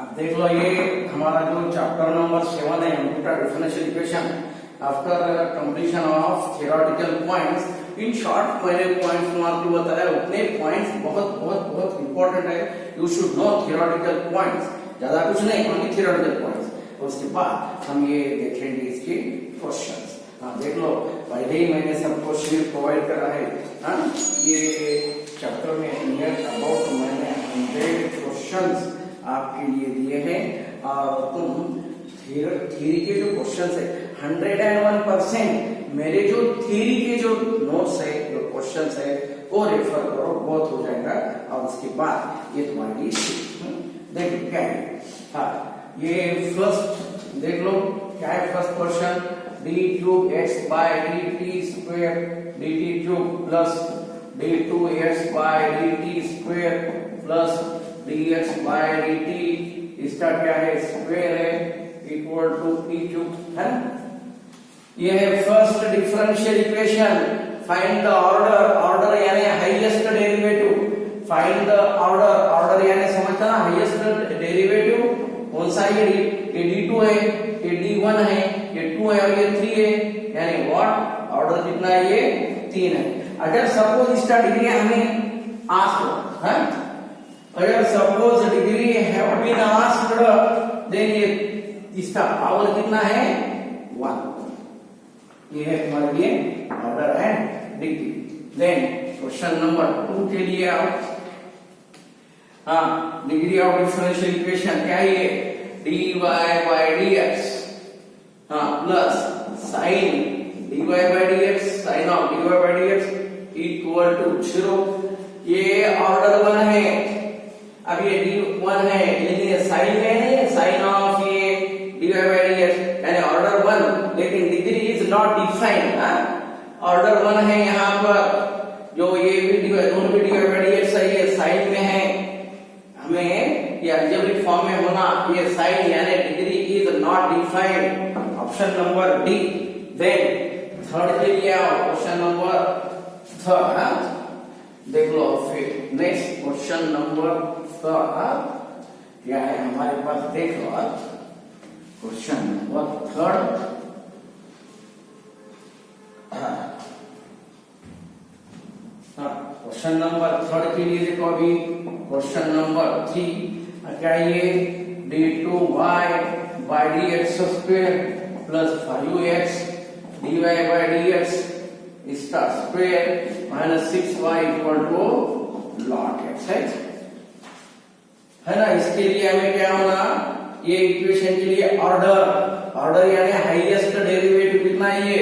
अब देख लो ये हमारा जो चैप्टर नंबर 7 है computer differential equation after completion of theoretical points. In short मैंने पॉइंट्स आपको बताया, उतने पॉइंट्स बहुत बहुत बहुत इंपॉर्टेंट है। You should know theoretical points, ज्यादा कुछ नहीं, ओनली थियोरेटिकल पॉइंट्स। उसके बाद हम ये देखेंगे इसके क्वेश्चंस। हाँ देख लो, पहले ही मैंने सबको शीट प्रोवाइड करा है। हाँ ये चैप्टर में नियर अबाउट मैंने 100 क्वेश्चंस आपके लिए दिए हैं और तुम थ्योरी के जो क्वेश्चंस है 101% मेरे जो थ्योरी के जो नोट्स है, जो क्वेश्चंस है वो रेफर करो, बहुत हो जाएगा। और उसके बाद ये तुम्हारी देखो क्या है। हाँ ये फर्स्ट देख लो क्या है। First question, d cube x by d t square d t cube plus d two x by d t square plus dx by dt, इसका क्या है स्क्वायर है, इक्वल टू p क्यूब है। ये है first differential equation. Find the order, order यानी highest derivative. Find the order, order यानी समझता ना हाईएस्ट डेरिवेटिव कौन सा है। ये d2 है, ये d1 है, ये 2 है और ये 3 है, यानी व्हाट ऑर्डर कितना है, ये 3 है। अगर सपोज इसका डिग्री हमें आस्क है, अगर suppose degree have been asked, then ये इसका पावर कितना है 1। ये है तुम्हारे लिए order and degree. Then question number 2 के लिए आप हाँ डिग्री ऑफ डिफरेंशियल इक्वेशन क्या है, ये dy by dx हाँ plus sine dy by dx, sine of dy by dx equal to 0। ये ऑर्डर 1 है। अब ये d1 है लेकिन ये साइन में है, साइन ऑफ ये dy by dx यानी ऑर्डर 1, लेकिन degree is not defined. Order 1 है यहाँ पर, जो ये भी दोनों भी dy by dx है, ये साइन में है, हमें ये अलजेब्रिक फॉर्म में होना, ये साइन यानी degree is not defined. Option number d. Then third के लिए आओ, क्वेश्चन नंबर 3 देख लो। फिर नेक्स्ट क्वेश्चन नंबर क्या है हमारे पास, देख लो क्वेश्चन नंबर 3। क्वेश्चन नंबर 3 के लिए देखो, अभी क्वेश्चन नंबर 3 क्या ये d2y by dx square plus 5x dy by dx इसका square minus 6y equal to log x है ना। इसके लिए हमें क्या होना, ये इक्वेशन के लिए ऑर्डर, ऑर्डर यानी हाईएस्ट डेरिवेटिव कितना है, ये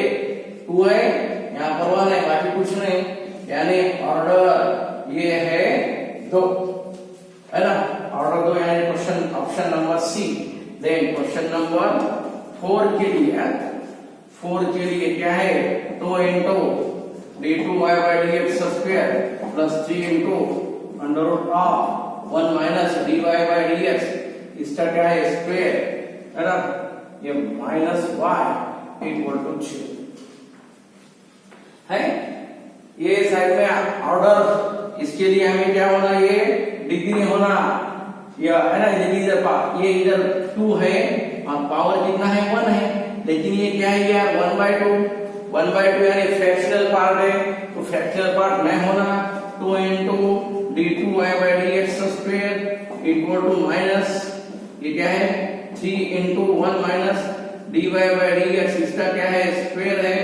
2 है, यहाँ पर 1 है, बाकी कुछ नहीं, यानी ऑर्डर ये है 2 है ना। ऑर्डर 2 यानी question option number c. Then question number 4 के लिए क्या है, 2 into d2y by dx square plus 3 into under root of 1 minus dy by dx, इसका क्या है स्क्वायर है ना, ये माइनस y इक्वल टू 0 है। ये साइड में ऑर्डर, इसके लिए हमें क्या होना, ये डिग्री होना, या है ना, ये इधर 2 है और पावर कितना है 1 है, लेकिन ये क्या है यार 1/2 यानी फ्रैक्शनल पार्ट है, तो फ्रैक्शनल पार्ट नहीं होना। 2 into d2y by dx square equal to minus ये क्या है 3 into 1 minus dy by dx, इसका क्या है स्क्वायर है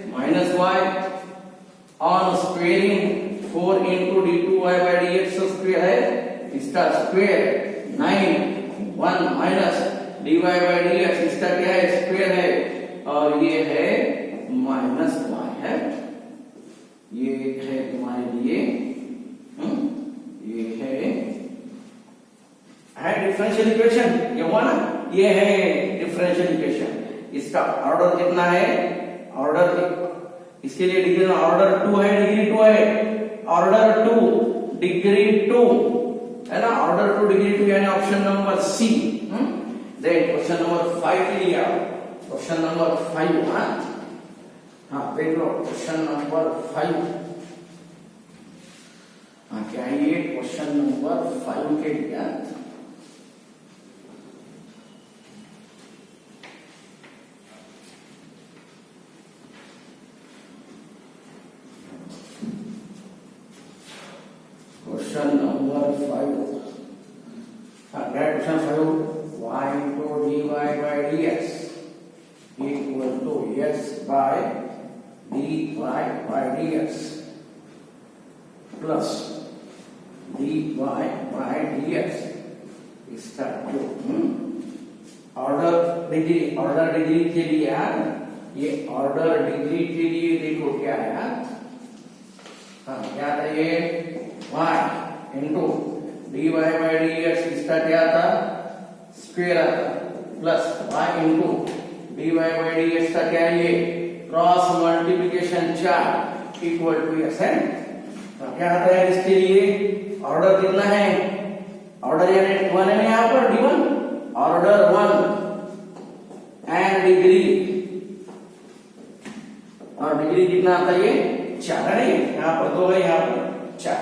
minus y on squaring 4 into d2y by dx square है, इसका square 9 1 minus dy by dx, इसका क्या है स्क्वायर है, और ये है माइनस y है। ये है तुम्हारे लिए ये है डिफरेंशियल इक्वेशन, ये हुआ ना, ये है डिफरेंशियल इक्वेशन। इसका ऑर्डर कितना है, ऑर्डर इसके लिए डिग्री ऑर्डर 2 है, डिग्री 2 है, ऑर्डर 2 डिग्री 2 है ना, ऑर्डर 2 डिग्री 2 यानी option number c. Then question number 5 के लिए आओ, क्वेश्चन नंबर 5 हाँ देख लो क्वेश्चन नंबर 5 क्या है ये क्वेश्चन नंबर 5 के लिए number 5, question 5, y into dy by dx equal to x by dy by dx plus dy by dx इसका जो ऑर्डर डिग्री के लिए ये ऑर्डर डिग्री के लिए देखो क्या है, क्या था ये y into dy by dx इसका क्या था स्क्वायर आता plus y into dy by dx का क्या है ये cross multiplication 4 equal to s है। क्या आता है इसके लिए ऑर्डर कितना है, ऑर्डर यानी 1 है यहाँ पर d1 ऑर्डर 1 एंड डिग्री, और डिग्री कितना आता है ये 4 है, यहाँ पर 2 है यहाँ पर 4,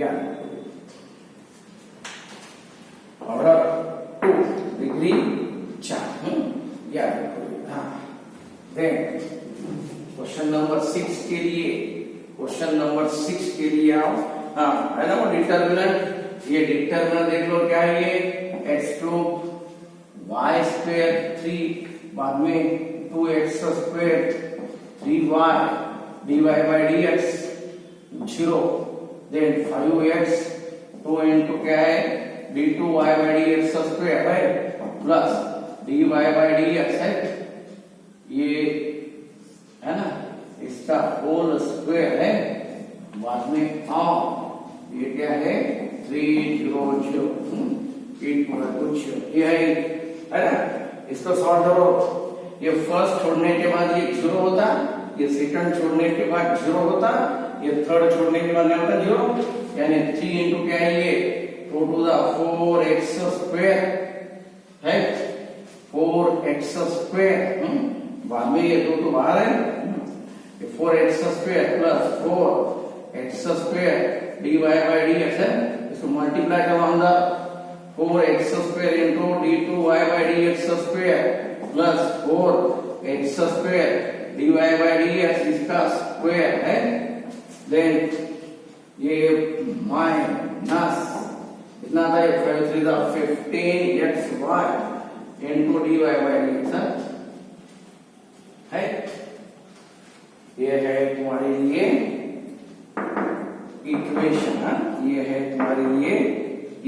याद ऑर्डर 2 डिग्री 4, याद रखो। हाँ देन क्वेश्चन नंबर 6 के लिए, क्वेश्चन नंबर 6 के लिए आओ। हाँ है ना वो डिटर्मिनेंट, ये डिटर्मिनेंट देख लो क्या है ये x क्यूब y स्क्वायर 3 बाद में 2x square 3y dy by dx 0 then 5x 2 into क्या है d2y by dx स्क्वायर है प्लस dy by dx है ये है ना इसका होल स्क्वायर है बाद में ये क्या है 300 इक्वल टू 0, ये है ना। इसको सॉल्व करो, ये फर्स्ट छोड़ने के बाद ये 0 होता, ये सेकंड छोड़ने के बाद 0 होता, ये थर्ड छोड़ने के बाद क्या होता 0, यानी 3 इंटू क्या है ये 2 to the 4x स्क्वायर है 4x स्क्वायर, बाद में ये 2 तो बाहर है, 4x square plus 4x square dy by dx है, इसको मल्टीप्लाई करो अंदर 4x square into d2y by dx square plus 4x square dy by dx इसका स्क्वायर है, देन ये माइनस इतना था 5 3 15xy into dy by dx है, ये है तुम्हारे लिए इक्वेशन, ये है तुम्हारे लिए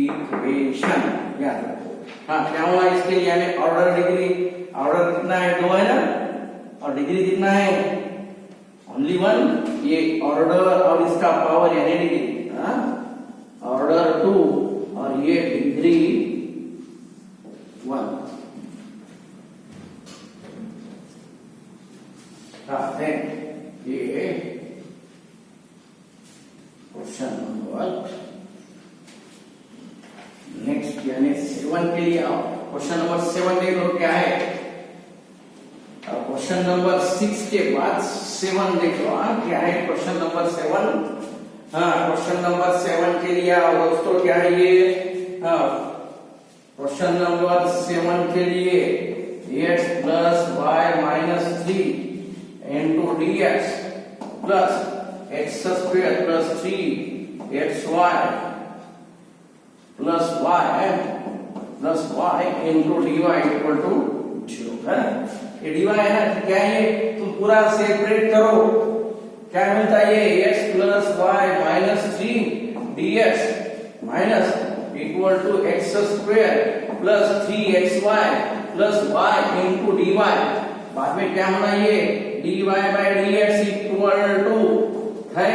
इक्वेशन, याद रखो। हाँ क्या हुआ इसके लिए, यानी ऑर्डर डिग्री, ऑर्डर कितना है 2 है ना, और डिग्री कितना है ओनली 1, ये ऑर्डर और इसका पावर यानी डिग्री, ऑर्डर 2 और ये डिग्री 1। ये क्वेश्चन नंबर नेक्स्ट यानी 7 के लिए आओ। क्वेश्चन नंबर 7 देख लो क्या है, क्वेश्चन नंबर 6 के बाद 7 देख लो क्या है क्वेश्चन नंबर 7। हाँ क्वेश्चन नंबर 7 के लिए आओ दोस्तों, क्या है ये, हाँ क्वेश्चन नंबर 7 के लिए x plus y minus 3 into dx plus x square plus 3xy plus y into dy equal to 0 है। ये dy है ना, क्या है ये, तुम पूरा सेपरेट करो, क्या मिलता है ये x plus y minus 3 dx minus equal to x square plus 3xy plus y into dy, बाद में क्या होना ये dy by dx equal to है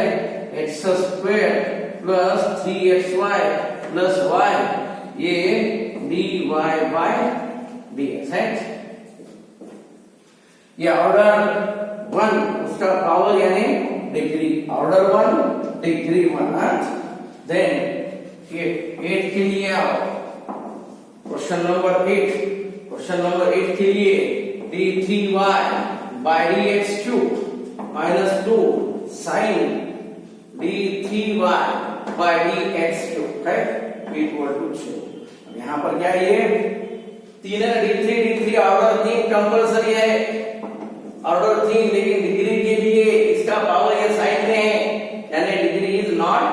x square plus 3xy plus y, ये dy by dx है। ये ऑर्डर 1 उसका पावर यानी डिग्री, ऑर्डर 1 डिग्री 1। देन ये 8 के लिए आओ, क्वेश्चन नंबर 8, क्वेश्चन नंबर 8 के लिए d3y by dx cube minus 2 sin d3y by dx cube है इक्वल टू 0। यहाँ पर क्या है ये तीन है, d3 ऑर्डर 3 कंपल्सरी है, ऑर्डर 3, लेकिन डिग्री के लिए इसका पावर ये साइन में है, यानी डिग्री इज नॉट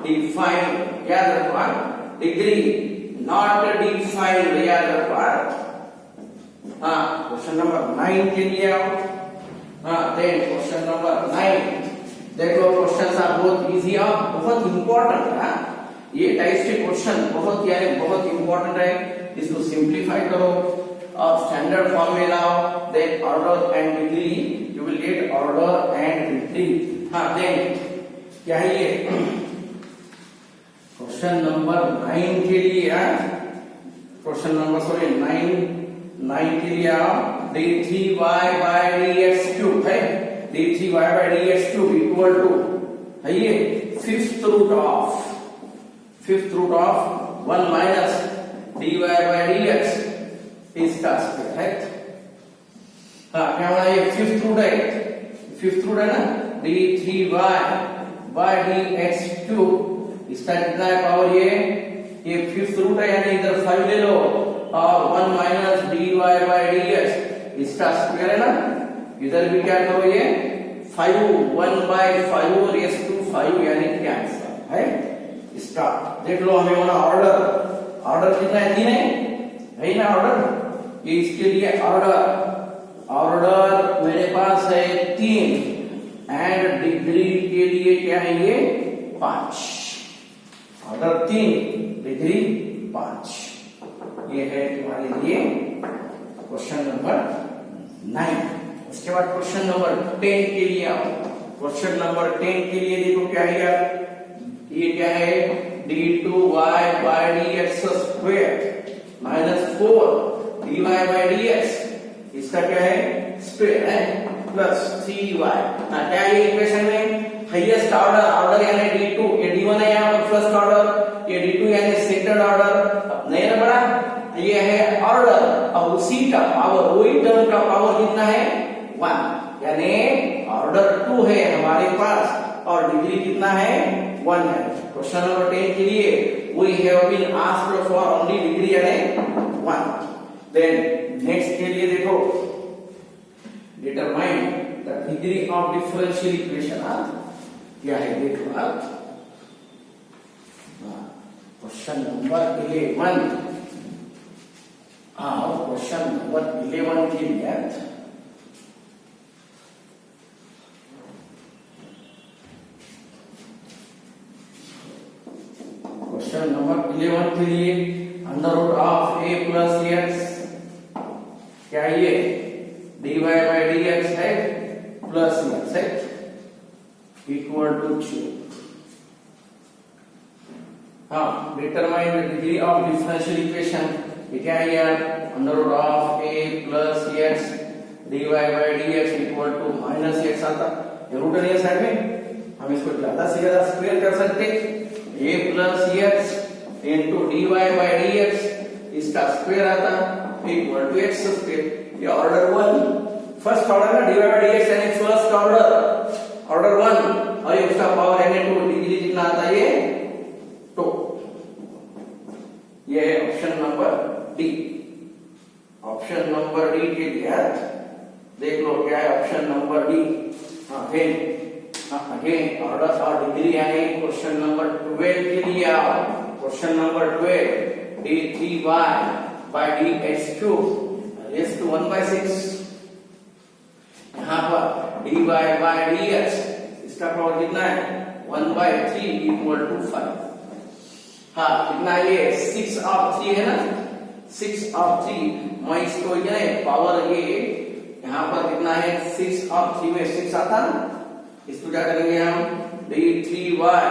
डिफाइंड, याद डिग्री नॉट डिफाइंड, याद रखो। हाँ, क्वेश्चन नंबर 9 के लिए आओ। हाँ, देन क्वेश्चन नंबर 9 देखो, क्वेश्चंस आर बहुत इजी और बहुत इंपॉर्टेंट है। ये टाइप के क्वेश्चन बहुत यानी बहुत इंपॉर्टेंट है, इसको सिंप्लीफाई करो और स्टैंडर्ड फॉर्म में लाओ, then order and degree, you will get order and degree. हाँ, देन क्या है ये क्वेश्चन नंबर 9 के लिए, क्वेश्चन नंबर 9 के लिए d3y by dx क्यूब है, d3y by dx cube equal to है ये fifth root of 1 minus dy by dx इसका स्क्वायर है। हाँ, क्या होना, ये फिफ्थ रूट है ना, d3y by dx क्यूब, इसका कितना है पावर, ये फिफ्थ रूट है यानी इधर 5 ले लो और 1 माइनस dy by dx इसका स्क्वायर है ना, इधर भी क्या करो, ये 5 1 by 5 और s to 5 यानी कैंसल है। इसका देख लो, हमें होना ऑर्डर कितना है, 3 है ना ऑर्डर, ये इसके लिए ऑर्डर मेरे पास है 3 एंड डिग्री के लिए क्या है, ये 5, ऑर्डर 3 डिग्री 5, ये है तुम्हारे लिए क्वेश्चन नंबर 9। उसके बाद क्वेश्चन नंबर 10 के लिए आओ। क्वेश्चन नंबर 10 के लिए देखो क्या है यार, ये क्या है, d2y by dx square minus 4 dy by dx, इसका क्या है, स्क्वायर है, प्लस 3y। क्या ये इक्वेशन में हाईएस्ट ऑर्डर यानी d2, ये d1 है यहाँ पर फर्स्ट ऑर्डर, ये d2 यानी सेकंड ऑर्डर, नहीं ना बड़ा, ये है ऑर्डर और उसी का पावर, वही टर्म का पावर कितना है, 1, यानी ऑर्डर 2 है हमारे पास और डिग्री कितना है, 1 है। क्वेश्चन नंबर 10 के लिए we have been asked for only degree यानी 1। देन नेक्स्ट के लिए देखो, determine the degree of differential equation, क्या है देखो आप, क्वेश्चन नंबर 11। क्वेश्चन नंबर 11 के लिए क्वेश्चन नंबर 11 के लिए under root of a plus x, क्या ये dy by dx है प्लस x है इक्वल टू 2। हाँ, determine the degree of differential equation, ये क्या है यार, under root of a plus x dy by dx equal to minus x आता, ये रूट नहीं है साइड में, हम इसको ज्यादा से ज्यादा स्क्वायर कर सकते, a plus x into dy by dx इसका स्क्वायर आता इक्वल टू x स्क्वायर। ये ऑर्डर 1 फर्स्ट ऑर्डर ना, dy by dx यानी फर्स्ट ऑर्डर 1 और ये उसका पावर यानी 2, डिग्री कितना आता है, ये 2। ये है option number D. Option number D के लिए देख लो क्या है option number D. Again order और डिग्री यानी क्वेश्चन नंबर 12 के लिए आओ। Question number 12 d3y by dx cube raised to 1/6, यहाँ पर dy by dx इसका पावर कितना है 1/3 इक्वल टू 5। हाँ, कितना ये 6 ऑफ 3 है ना, 6 ऑफ 3, मैं इसको पावर ये यहाँ पर कितना है 6 ऑफ 3 में 6 आता ना, इसको क्या करेंगे हम d3y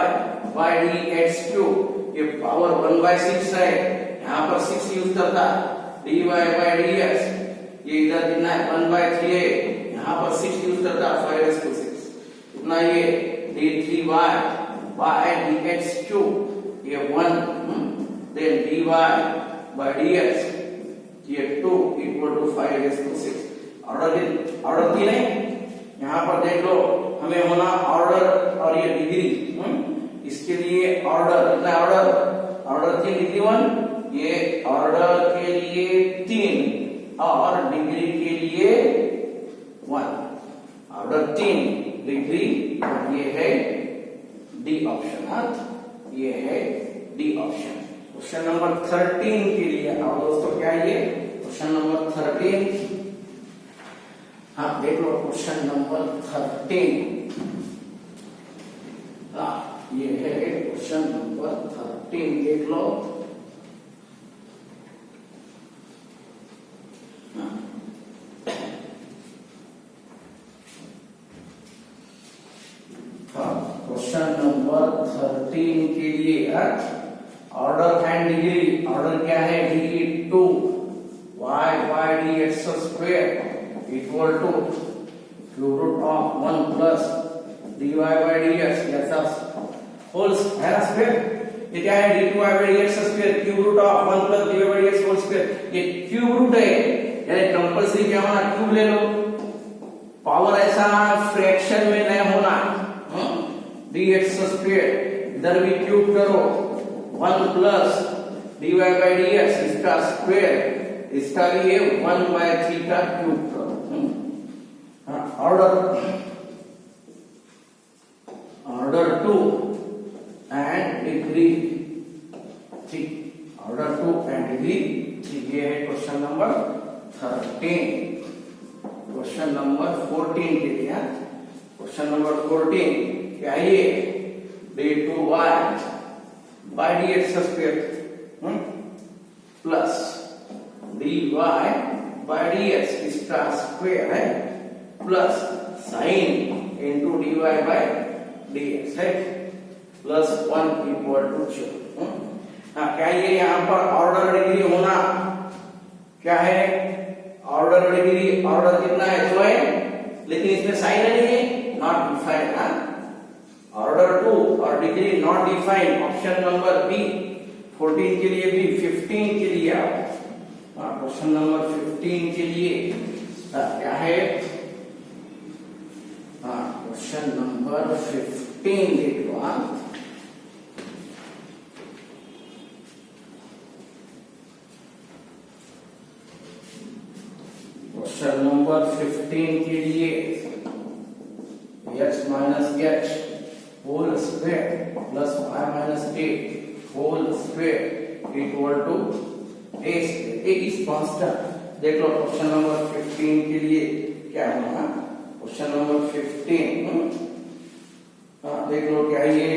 by dx cube, ये पावर 1/6 है, यहाँ पर 6 यूज करता, dy by dx ये इधर कितना है 1/3 है, यहाँ पर 6 यूज करता 5/6, इतना ये d3y by dx cube ये 1, then dy by dx ये 2 इक्वल टू 5/6। ऑर्डर 3 है, यहाँ पर देख लो हमें होना ऑर्डर और ये डिग्री, इसके लिए ऑर्डर कितना, ऑर्डर 3 डिग्री 1, ये ऑर्डर के लिए 3 और डिग्री के लिए 1, ऑर्डर 3 डिग्री, ये है डी ऑप्शन, ये है डी ऑप्शन। क्वेश्चन नंबर 13 के लिए आओ दोस्तों, क्या है ये क्वेश्चन नंबर 13। हाँ देख लो क्वेश्चन नंबर 13। हाँ ये है क्वेश्चन नंबर 13, देख लो। क्वेश्चन नंबर 13 के लिए ऑर्डर एंड डिग्री, ऑर्डर क्या है, degree 2 y by dx square equal to cube root of 1 plus dy by dx ऐसा होल है ना स्क्वायर। ये क्या है, dy by dx square cube root of 1 plus dy by dx whole square. ये cube root है, यानी compulsory क्या होना, क्यूब ले लो, पावर ऐसा फ्रैक्शन में नहीं होना। dx स्क्वायर इधर भी क्यूब करो, 1 प्लस dy by dx इसका स्क्वायर, इसका भी 1 by 3 का क्यूब करो। Order 2 and degree 3, order 2 and degree 3, ये है क्वेश्चन नंबर 13। क्वेश्चन नंबर 14 के लिए, क्वेश्चन नंबर 14 क्या है, d2y by dx square plus dy by dx इसका स्क्वायर है plus sine into dy by dx है प्लस 1 इक्वल टू 0। हाँ क्या ये यहाँ पर ऑर्डर डिग्री होना, क्या है ऑर्डर डिग्री, ऑर्डर कितना है 2 है, लेकिन इसमें साइन नहीं है, नॉट डिफाइंड। ऑर्डर 2 और degree not defined, option number b 14 के लिए भी, 15 के लिए क्वेश्चन नंबर 15 के लिए क्या है, क्वेश्चन नंबर 15 देख लो। क्वेश्चन नंबर 15 के लिए x minus h whole square plus y minus a whole square equal to a is constant. देख लो क्वेश्चन नंबर 15 के लिए क्या होगा, क्वेश्चन नंबर 15 देख लो क्या ये,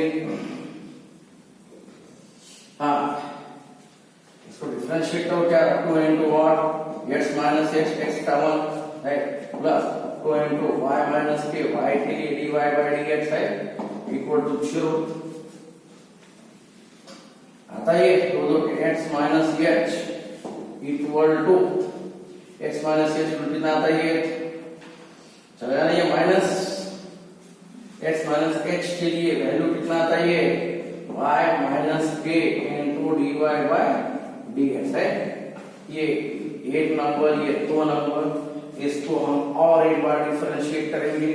इसको डिफरेंशिएट करो, क्या 2 into what, x minus x का 1 है plus 2 into y minus k, y के लिए dy by dx है इक्वल टू 0। आता है तो x minus h equal to x minus h कितना आता है, चलेगा नहीं, माइनस x माइनस h के लिए वैल्यू कितना आता है, y minus k into dy by dx है। ये एक नंबर, ये 2 नंबर, इसको हम और एक बार डिफरेंशिएट करेंगे।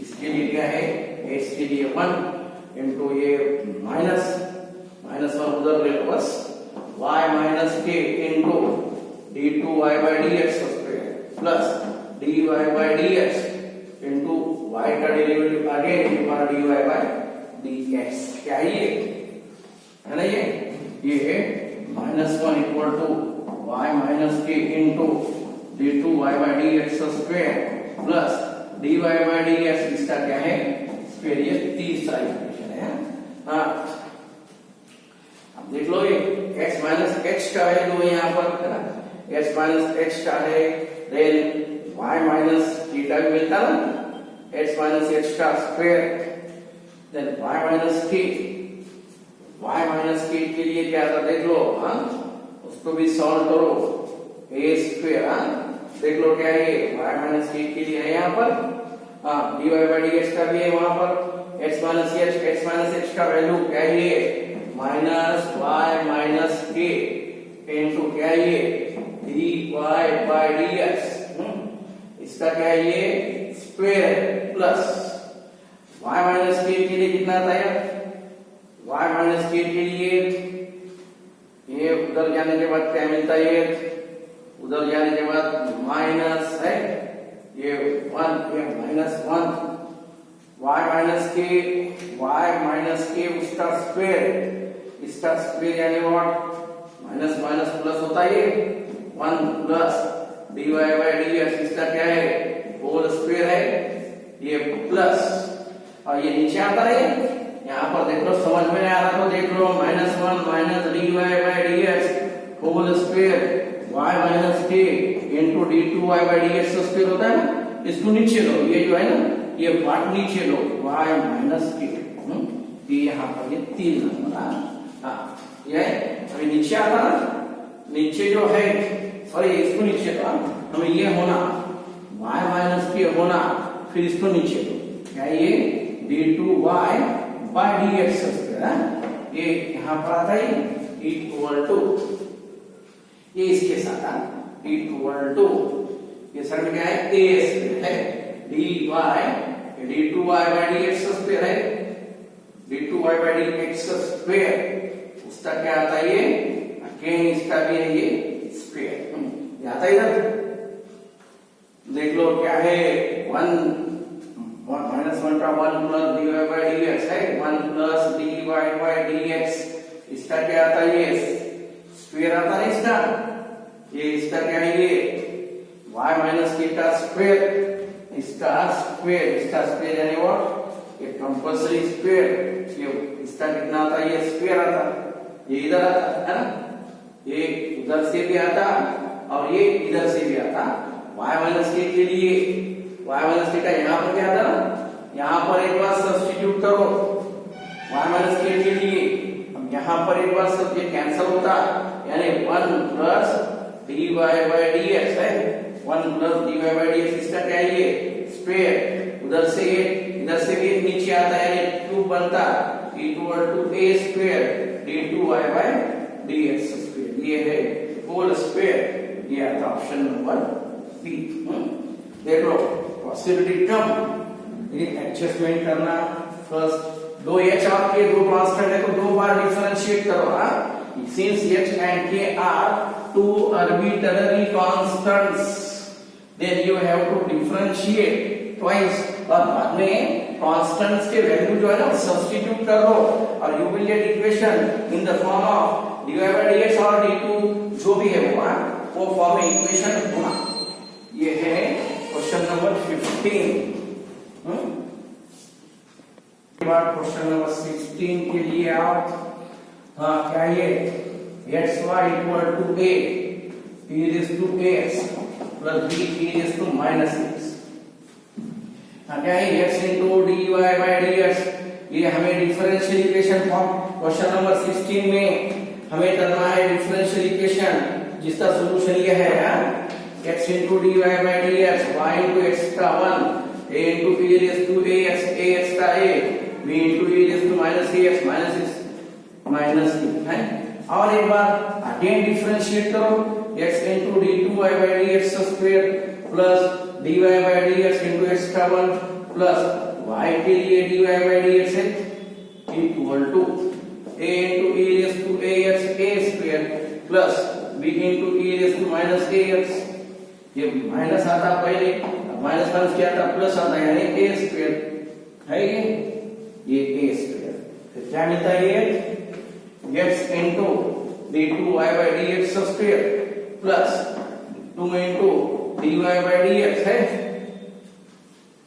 इसके लिए क्या है, x के लिए 1 इंटू ये माइनस 1 उधर ले लो बस, y minus k into d2y by dx square plus dy by dx into y का derivative again dy by dx, क्या ये है ना, ये -1 equal to y minus k into d2y by dx square plus dy by dx, इसका क्या है square, ये तीसरा इक्वेशन है। अब देख लो ये x माइनस h का वैल्यू है यहाँ पर, है ना, x माइनस h का है, देन y माइनस थीटा भी मिलता ना, x माइनस h का square, then y minus k के लिए क्या था देख लो, उसको भी सॉल्व करो, a स्क्वायर, देख लो क्या है, y माइनस k के लिए है यहाँ पर, dy by dx का भी है वहां पर, x माइनस h का वैल्यू क्या है, minus y minus k into क्या है dy by dx, इसका क्या है ये square plus y minus k के लिए कितना आता है, y माइनस k के लिए ये उधर जाने के बाद क्या मिलता है, उधर जाने के बाद माइनस है, ये 1, ये -1, y माइनस के उसका स्क्वायर, इसका स्क्वायर यानी व्हाट माइनस माइनस प्लस होता है, 1 प्लस dy बाय dx, इसका क्या है होल स्क्वायर है, ये प्लस, और ये नीचे आता है, यहाँ पर देख लो, समझ में नहीं आ रहा तो देख लो, -1 minus dy by dx whole square y minus k into d2y by dx square होता है ना, इसको नीचे लो, ये जो है ना ये पार्ट नीचे लो, y माइनस k, ये यहाँ पर ये 3 नंबर, हाँ ये अभी नीचे आता ना, नीचे जो है, सॉरी इसको नीचे का हमें ये होना y माइनस k होना, फिर इसको नीचे लो, क्या ये d2y बाय dx स्क्वायर है, ये यहाँ पर आता है इक्वल टू, ये इसके साथ इक्वल टू, ये साइड में क्या है a स्क्वायर है, d2y बाय dx स्क्वायर है, d2y बाय dx स्क्वायर, उसका क्या आता है ये, अगेन इसका भी है ये स्क्वायर, आता है इधर, देख लो क्या है, 1 माइनस 1 का 1 प्लस dy बाय dx है, 1 प्लस dy बाय dx, इसका क्या आता है ये स्क्वायर आता है इसका, ये इसका क्या है ये y माइनस k का स्क्वायर, इसका स्क्वायर यानी व्हाट, ये कंपल्सरी स्क्वायर, ये इसका कितना आता है ये स्क्वायर आता है, ये इधर आता है ना, ये उधर से भी आता और ये इधर से भी आता, y माइनस k के लिए, y माइनस k का यहाँ पर क्या आता, यहाँ पर एक बार सब्स्टिट्यूट करो y माइनस k के लिए, अब यहाँ पर एक बार सब ये कैंसिल होता, यानी 1 प्लस dy बाय dx है, 1 प्लस dy बाय dx, इसका क्या है ये स्क्वायर, उधर से ये इधर से भी नीचे आता है, यानी क्यूब बनता, equal to a square d2y by dx square, ये है होल स्क्वायर, ये आता ऑप्शन नंबर बी। देख लो पॉसिबिलिटी कम, ये एडजस्टमेंट करना, फर्स्ट दो h और k दो कांस्टेंट है तो दो बार डिफरेंशिएट करो, since h and k are two arbitrary constants, then you have to differentiate twice, और बाद में कांस्टेंट्स के वैल्यू जो है ना सब्स्टिट्यूट कर दो, और you will get equation in the form of dy by dx और d2 जो भी है वो फॉर्म में इक्वेशन होना, ये है क्वेश्चन नंबर 15। क्वेश्चन नंबर 16 के लिए आप क्या ये x y equal to a e raised to ax plus b e raised to minus x, क्या है x into dy by dx, ये हमें differential equation form question number 16 में हमें करना है डिफरेंशियल इक्वेशन, जिसका सॉल्यूशन ये है x into dy by dx, y into x का 1, a into e raised to ax, ax का a, b into e raised to minus ax, minus x minus है, और एक बार अगेन डिफरेंशिएट करो, x into d2y by dx square plus dy by dx into x का 1 plus y के लिए dy by dx है equal to a into e raised to ax a square plus b into e raised to minus ax, ये minus आता पहले, minus minus क्या आता plus आता, यानी a स्क्वायर है ये a स्क्वायर, फिर क्या मिलता है ये x into d2y by dx square plus 2 into dy by dx है,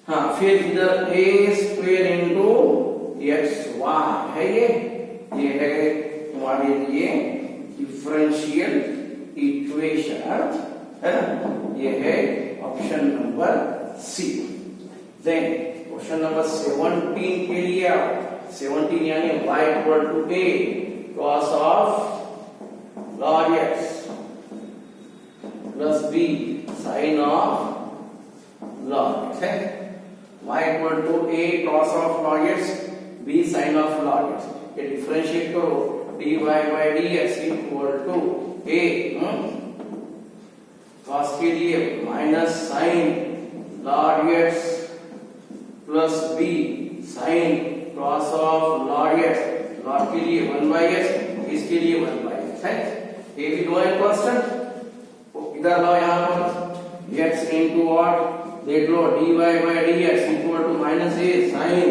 हाँ फिर इधर a स्क्वायर into xy है, ये है हमारे लिए डिफरेंशियल इक्वेशन है ना, ये है option number c. Then question number 17 के लिए 17 यानी y equal to a cos of log x plus b sin of log x है, y equal to a cos of log x b sin of log x, ये differentiate करो, dy by dx equal to a cos के लिए minus sin log x plus b sin cos of log x, log के लिए 1 by x, इसके लिए 1 by x है, ये भी दो है कांस्टेंट, इधर लो यहाँ पर x into what, देख लो dy by dx equal to minus a sin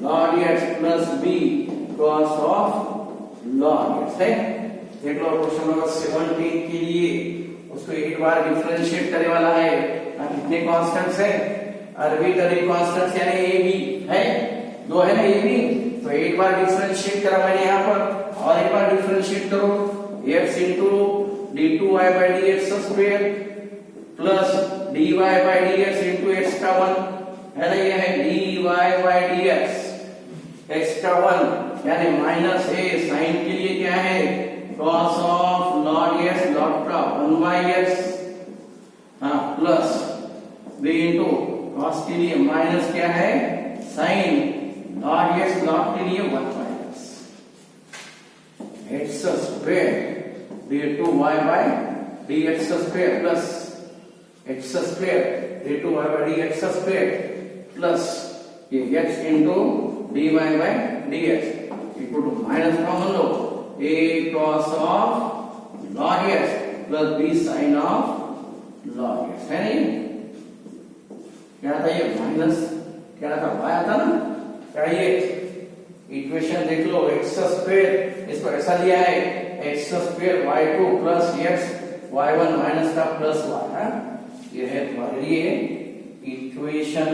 log x plus b cos of log x है, देख लो क्वेश्चन नंबर 17 के लिए उसको 8 बार डिफरेंशिएट करने वाला है। कितने कांस्टेंट्स है? आर्बिट्ररी कांस्टेंट्स यानी ए बी है, दो है ना ए बी, तो 8 बार डिफरेंशिएट करा मैंने यहाँ पर, और एक बार डिफरेंशिएट करो x into d2y by dx square plus dy by dx into x का 1 है ना, ये है dy बाई dx x का 1 यानी माइनस a, साइन के लिए क्या है cos of log x log का 1 बाई x, हाँ प्लस b इंटू cos के लिए माइनस क्या है साइन log x log के लिए 1 by x square d2y by dx square plus x square d2y by dx square plus ये x into dy by dx equal to minus common लो a cos of log x plus b sin of log x है नहीं, क्या था ये minus, क्या था y आता ना, क्या ये इक्वेशन देख लो x स्क्वायर, इसको ऐसा लिया है x square y2 plus x y1 minus का प्लस y है, ये है तुम्हारे लिए इक्वेशन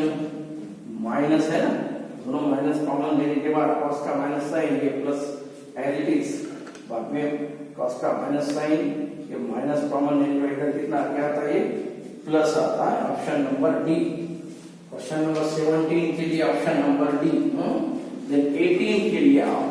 माइनस है ना, दोनों माइनस कॉमन लेने के बाद cos का माइनस साइन ये प्लस एज इट इज, बाद में cos का माइनस साइन ये माइनस कॉमन लेने के बाद कितना क्या आता है, ये प्लस आता है। Option number D, question number 17 के लिए ऑप्शन नंबर डी। देन 18 के लिए आओ।